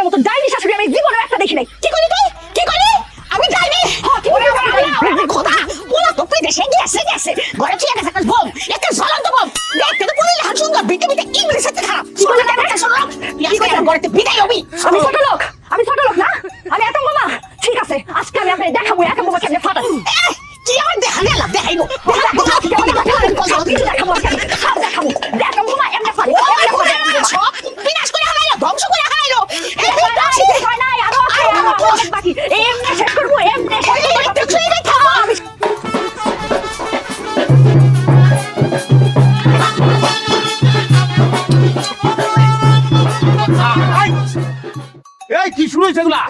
আপনার মতো ডাইনি শাশুড়ি আমি জীবনে একটা দেখি নাই। কি করলি তুই? কি করলি? আমি ডাইনি? খোদা পোলা তো বিদেশে গেছে ঘরে ঠিক আছে একটা বম, একটা জ্বলন্ত বম। দেখতে তো পুরো লাল সুন্দর বিটে ইংলিশ এত খারাপ। শুনলে কেন শুনলাম? কি করে ঘরেতে বিদায় হবি? আমি ছোট লোক না, আমি এত মামা। ঠিক আছে আজকে আমি আপনাকে দেখাবো এত মামা কেমনে ফাটাই। কি আমার দেখা গেল দেখাইবো দেখাবো মামা এমনি ফাটাই সব বিনাশ করে হারাইলো, ধ্বংস করে হারাইলো। এই হয় না আরো বাকি এমনি শেষ করবো, এমনি শেষ করবো। এই কি শুরু হয়েছে এগুলা?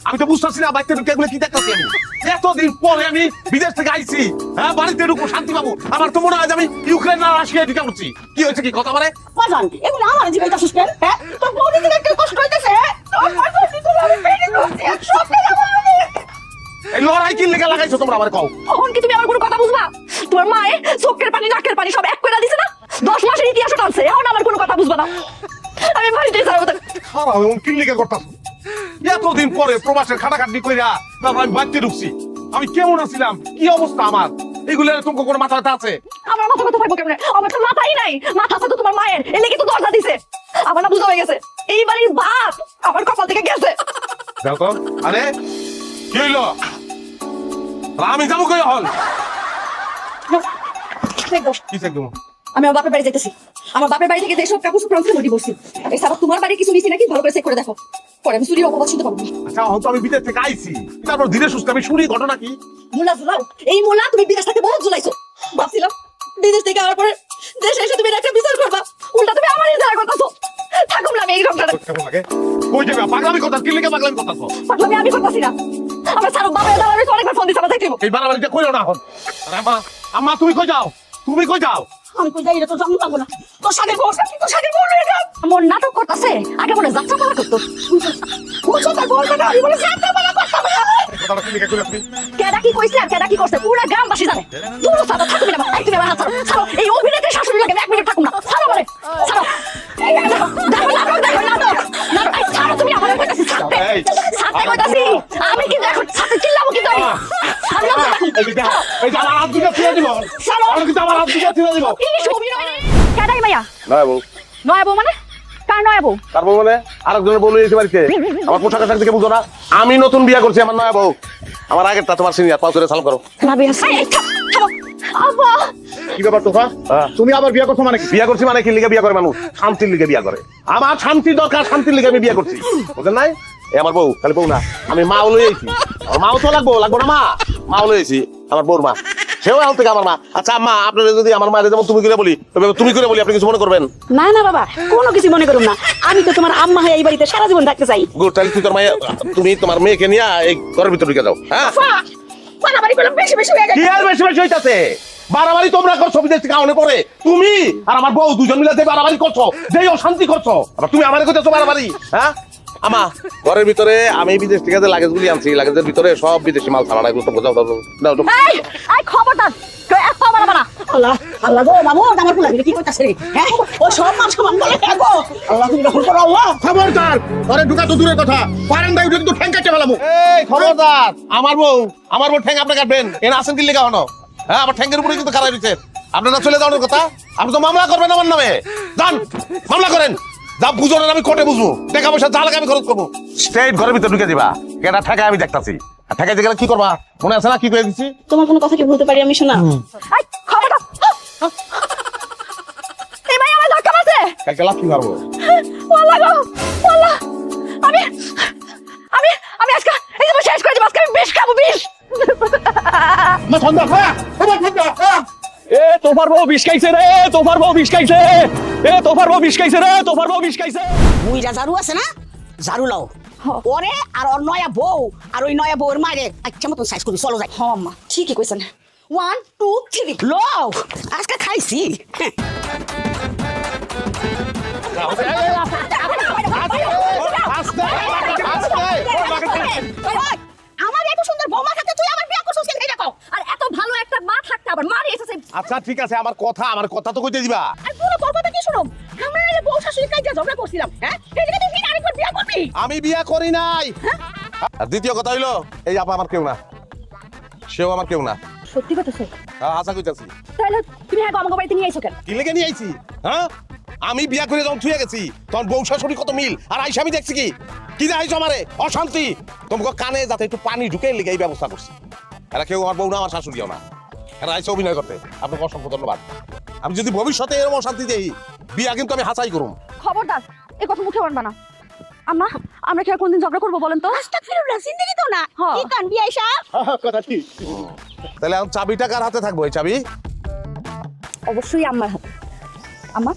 আমি তো বুঝতেছি না বাড়িতে ঢুকে এগুলো কি দেখতেছি আমি। এতদিন পরে আমি বিদেশ থেকে আইছি, হ্যাঁ বাড়িতে ঢুকবো শান্তি পাবো। আমার তো মনে হয় আমি ইউক্রেন আর রাশিয়ায় ঢুকে পড়ছি। কি হয়েছে কি কথা বলে? বাজান এগুলো আমার জীবনটা সুস্পেন। হ্যাঁ তোর বউদি দিলে একটু কষ্ট হইতেছে। তোর বউদি তো আমি পেটে করছি এক সপ্তাহ যাবে। এই লড়াই কি লেগে লাগাইছো তোমরা আমার কও? তখন কি তুমি আমার কোনো কথা বুঝবা? তোমার মায়ে চোখের পানি নাকের পানি সব এক করে দিছে না? 10 মাসের ইতিহাস টানছে, এখন আমার কোনো কথা বুঝবা না। আমি বাড়িতে যাবো। খারাপ এমন কি লেগে করতাছো? এতদিন পরে প্রবাসের খাটাখাটনি কইরা তারপর আমি বাড়িতে ঢুকছি। আমি কেমন আছিলাম, কি অবস্থা আমার, এগুলো তোমার কোনো মাথা ব্যথা আছে? আমার মাথা ব্যথা থাকবো কেমনে? আমার তো মাথাই নাই। মাথা আছে তো তোমার মায়ের, এলে কি তো দরজা দিছে। আমার না বুঝা হয়ে গেছে এই বাড়ির ভাত আমার কপাল থেকে গেছে। দেখো আরে কি হইলো? আমি যাবো কই হল? কি দেখবো? আমি আমার বাপের বাড়ি যেতেছি। আমার বাপের বাড়ি থেকে যেসব কাপড় চোপড় আনছে মোটি বসছি। এই সারা তোমার বাড়ি কিছু নিছি নাকি ভালো করে চেক করে দেখো, পরে আমি চুরির অপবাদ শুনতে পারবো না। আচ্ছা হয়তো আমি বিদেশ থেকে আইছি, তারপর ধীরে সুস্থ আমি শুনি ঘটনা কি। মোলা ঝুলাও, এই মোলা তুমি বিদেশ থেকে বহুত ঝুলাইছো। ভাবছিলাম বিদেশ থেকে আওয়ার পরে দেশে এসে তুমি একটা বিচার করবা, উল্টা তুমি আমারই যারা করতেছো। থাকুম না আমি এই রকমটা। কেমন লাগে? কই যাবে? পাগলামি কথা কি লেগে পাগলামি করতাছো? পাগলামি আমি করতেছি না। আমার সারা বাবা দাঁড়া আমি অনেকবার ফোন দিছি আমার দেখতে। এই বাড়াবাড়িটা কইরো না এখন। আরে আম্মা, আম্মা তুমি কই যাও? তুমি কই যাও? আমি কই যাই এটা তো জানতে পারবো না। তোর সাথে বসে তোর সাথে বলে এটা মন নাটক করতেছে। আগে মনে যাত্রা পালা করতো। বুঝছো তার বলতে না আমি বলে যাত্রা পালা করতে হবে। কথাটা কি লেগে কইরা তুমি? কেডা কি কইছে আর কেডা কি করছে পুরো গ্রামবাসী জানে। পুরো সাদা থাকবি না একটু আমার হাত ছাড়ো। এই অভিনেত্রী শাশুড়ি লাগে এক মিনিট থাকুম না। ছাড়ো বলে ছাড়ো। এই দেখো নাটক ছাড়ো তুমি আমার কইতাছি ছাড়ো। ছাড়তে কইতাছি আমি কি দেখো ছাড়তে চিল্লাবো কি তাই? আমি এই যে এই যে আমার হাত দুটো ছেড়ে দিব। ছাড়ো। আমি কিন্তু আমার হাত দুটো ছেড়ে দিব। এই অভিনয় কেডাই মাইয়া? নয় বউ। নয় বউ মানে? কার নয় বউ? তারপর মানে আরেকজনের বউ এসে বাড়িতে। আমার পোশাক আশাক দেখে বুঝো না? আমি নতুন বিয়ে করছি, আমার নয় বউ। আমার আগেরটা তোমার সিনিয়র, পাও করে সালাম করো। লাভি আছে। আব্বা কি ব্যাপার তোফা? তুমি আবার বিয়ে করছো মানে কি? বিয়ে করছি মানে কি লিগে বিয়ে করে মানুষ? শান্তির লিগে বিয়ে করে। আমার শান্তি দরকার, শান্তির লিগে আমি বিয়ে করছি। বুঝলেন নাই? এ আমার বউ, খালি বউ না, আমি মাও লই আইছি। আমার মাও তো লাগবো না মা? মাও লই আইছি, আমার বউর মা। সেও আল থেকে আমার মা। আচ্ছা আম্মা, আপনারা যদি আমার মায়ের যেমন তুমি করে বলি, তুমি করে বলি, আপনি কিছু মনে করবেন না? না বাবা, কোনো কিছু মনে করুন না। আমি তো তোমার আম্মা হয়ে এই বাড়িতে সারা জীবন থাকতে চাই। গুড। তাহলে তুই তোর মায়ের, তুমি তোমার মেয়েকে নিয়ে এই ঘরের ভিতরে ঢুকে যাও। হ্যাঁ বাড়াবাড়ি করলাম বেশি বেশি হয়ে গেছে। কি আর বেশি বেশি হইতাছে? বাড়াবাড়ি তোমরা করছো বিদেশ থেকে আউনে পরে। তুমি আর আমার বউ দুজন মিলে যে বাড়াবাড়ি করছো, যেই অশান্তি করছো, আবার তুমি আমারে কইতেছো বাড়াবাড়ি? হ্যাঁ আমা, ঘরের ভিতরে আমি বিদেশ থেকে যে লাগেজগুলি আনছি, লাগেজের ভিতরে সব বিদেশি মাল ছাড়া, এগুলো তো বোঝাও। দাও তো। এই এই খবরদার কেউ এক পা বাড়াবা না। আল্লাহ আল্লাহ গো বাবু, আমার পোলা কি করতেছে রে? হ্যাঁ ও সব মান সমান বলে গো। আল্লাহ তুমি রহম করো আল্লাহ। খবরদার, ঘরে ঢুকা তো দূরের কথা, বারান্দায় উঠে কিন্তু ঠ্যাং কাটতে ফেলামু। এই খবরদার, আমার বউ ঠ্যাং আপনি কাটবেন? এনা আসেন কি লেগা হনো? হ্যাঁ আমার ঠ্যাঙ্গের উপরে কিন্তু খারাপ হয়েছে। আপনারা চলে যাওয়ার কথা, আপনি তো মামলা করবেন আমার নামে। যান মামলা করেন, যা বুঝো না আমি কোর্টে বুঝবো, টাকা পয়সা যা লাগে আমি খরচ করবো। স্ট্রেট ঘরের ভিতরে ঢুকে দিবা। কেটা ঠেকায় আমি দেখতাছি, আর ঠেকাইতে গেলে কি করবা মনে আছে না? কি করে দিচ্ছি? তোমার কোনো কথা কি বলতে পারি আমি শোনা? এই খবরদার। এই ভাই আমার ধাক্কা মারছে। কালকে লাথি মারবো। ওয়াল্লাহ গো ওয়াল্লাহ। আমি আমি আমি আজকে এই যে শেষ করে দিব। আজকে আমি বিষ খাবো, বিষ। মা ঠান্ডা খা, আমার ঠান্ডা খা। এ তোফার বউ বিষ খাইছে রে, তোফার বউ বিষ খাইছে। এ তোফার বউ বিষ খাইছে রে, তোফার বউ বিষ খাইছে। বুইরা ঝাড়ু আছে না, ঝাড়ু লাও। ওরে আর ওর নয়া বউ আর ওই নয়া বউয়ের মায়ের আচ্ছা মতন সাইজ করি, চলো যাই। হ আম্মা ঠিকই কইছেন। 1 2 3 লও আজকে খাইছি। আমার এত সুন্দর বৌমা থাকতে তুই আমার বিয়ে করছিস কেন? এটা কও। আর এত ভালো একটা মা থাকতে আবার মারি এসেছে। আচ্ছা ঠিক আছে, আমার কথা তো কইতে দিবা। আর পুরো তোর কথা কি শুনো? আমরা বউ শাশুড়ি কাইজা ঝগড়া করছিলাম। হ্যাঁ এই যে তুই আরেকবার বিয়ে করবি? আমি বিয়া করি নাই। আর দ্বিতীয় কথা হইলো এই আপা আমার কেউ না, সেও আমার কেউ না। সত্যি কথা স্যার। আশা কইতাছি। তাহলে তুমি হ্যাঁ আমাকে বাড়িতে নিয়ে আইছো কেন? কি লেগে নিয়ে আইছি? হ্যাঁ, আমি বিয়া করে যখন থুয়ে গেছি তখন বউ শাশুড়ি কত মিল, আর আইসা আমি দেখছি কি আইসো আমারে অশান্তি। তোমাকে কানে যাতে একটু পানি ঢুকে লেগে এই ব্যবস্থা করছি। এরা কেউ আমার বউ না, আমার শাশুড়িও না। এরা আইসা অভিনয় করতে। আপনাকে অসংখ্য ধন্যবাদ। আমি যদি ভবিষ্যতে এরকম অশান্তি দেই, বিয়া কিন্তু আমি হাসাই করুম। খবরদার এই কথা মুখে আনবা না। আম্মা, আমরা কি আর কোনদিন ঝগড়া করবো বলেন তো? আস্তাগফিরুল্লাহ, জিন্দেগি তো না। কি কান বিয়াই সাহেব? কথা ঠিক। তাহলে এখন চাবিটা কার হাতে থাকবো? এই চাবি অবশ্যই আম্মার হাতে। আম্মা